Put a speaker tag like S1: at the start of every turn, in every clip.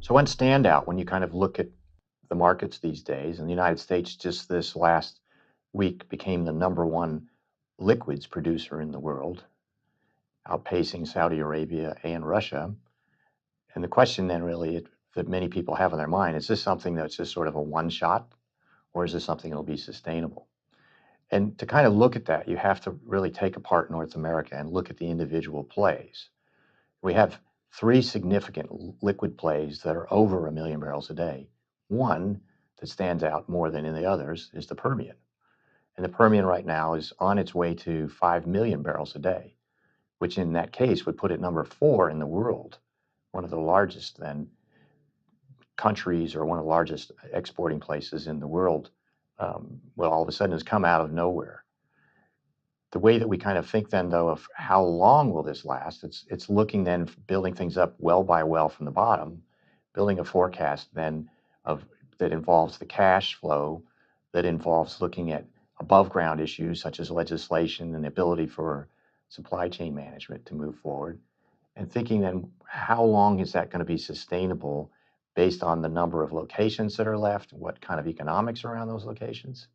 S1: So one standout when you kind of look at the markets these days, and the United States just this last week became the #1 liquids producer in the world, outpacing Saudi Arabia and Russia. And the question then really that many people have in their mind, is this something that's just sort of a one shot, or is this something that'll be sustainable? And to kind of look at that, you have to really take apart North America and look at the individual plays. We have three significant liquid plays that are over 1 million barrels a day. One that stands out more than in the others is the Permian. And the Permian right now is on its way to 5 million barrels a day, which in that case would put it #4 in the world, one of the largest then countries or one of the largest exporting places in the world. Well, all of a sudden has come out of nowhere. The way that we kind of think then, though, of how long will this last, it's looking then, building things up well by well from the bottom, building a forecast then of that involves the cash flow, that involves looking at above ground issues such as legislation and the ability for supply chain management to move forward, and thinking then how long is that going to be sustainable based on the number of locations that are left, what kind of economics around those locations.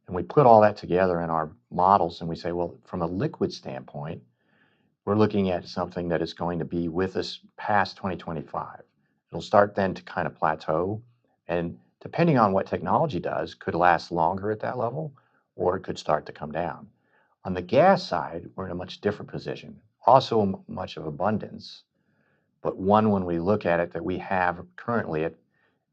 S1: And we put all that together in our models and we say, well, from a liquid standpoint, we're looking at something that is going to be with us past 2025. It'll start then to kind of plateau, and depending on what technology does, could last longer at that level, or it could start to come down. On the gas side, we're in a much different position, also much of abundance, but one when we look at it that we have currently at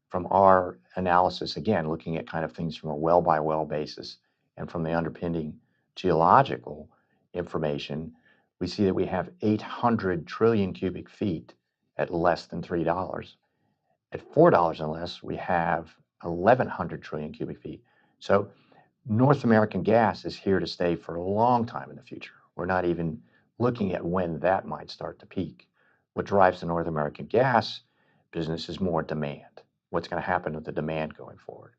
S1: from our analysis, again, looking at kind of things from a well by well basis and from the underpinning geological information, we see that we have 800 trillion cubic feet at less than $3. At $4 and less, we have 1,100 trillion cubic feet. So North American gas is here to stay for a long time in the future. We're not even looking at when that might start to peak. What drives the North American gas business is more demand. What's going to happen with the demand going forward.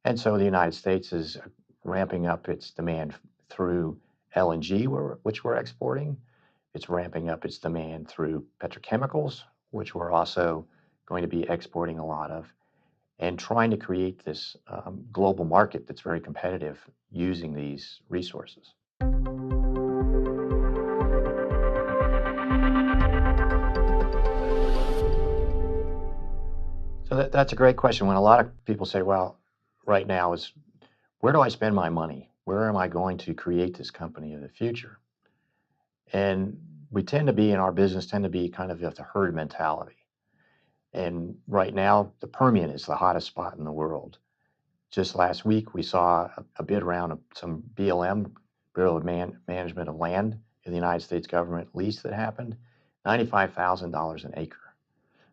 S1: And so the United States is ramping up its demand through LNG, which we're exporting. It's ramping up its demand through petrochemicals, which we're also going to be exporting a lot of, and trying to create this global market that's very competitive using these resources. So that's a great question. When a lot of people say, well, right now is where do I spend my money? Where am I going to create this company of the future? And we tend to be in our business, tend to be kind of the herd mentality. And right now, the Permian is the hottest spot in the world. Just last week, we saw a bid round of some BLM, Bureau of Management of Land in the United States government lease that happened, $95,000 an acre.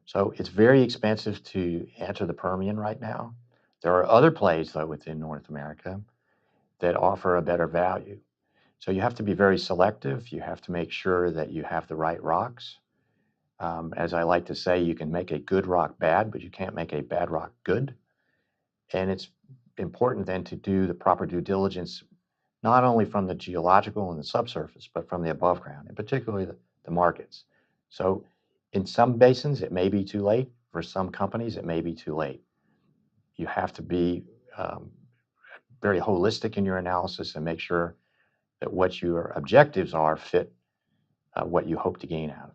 S1: So it's very expensive to enter the Permian right now. There are other plays, though, within North America that offer a better value. So you have to be very selective. You have to make sure that you have the right rocks. As I like to say, you can make a good rock bad, but you can't make a bad rock good. And it's important then to do the proper due diligence, not only from the geological and the subsurface, but from the above ground, and particularly the markets. So in some basins, it may be too late. For some companies, it may be too late. You have to be very holistic in your analysis and make sure that what your objectives are fit what you hope to gain out of it.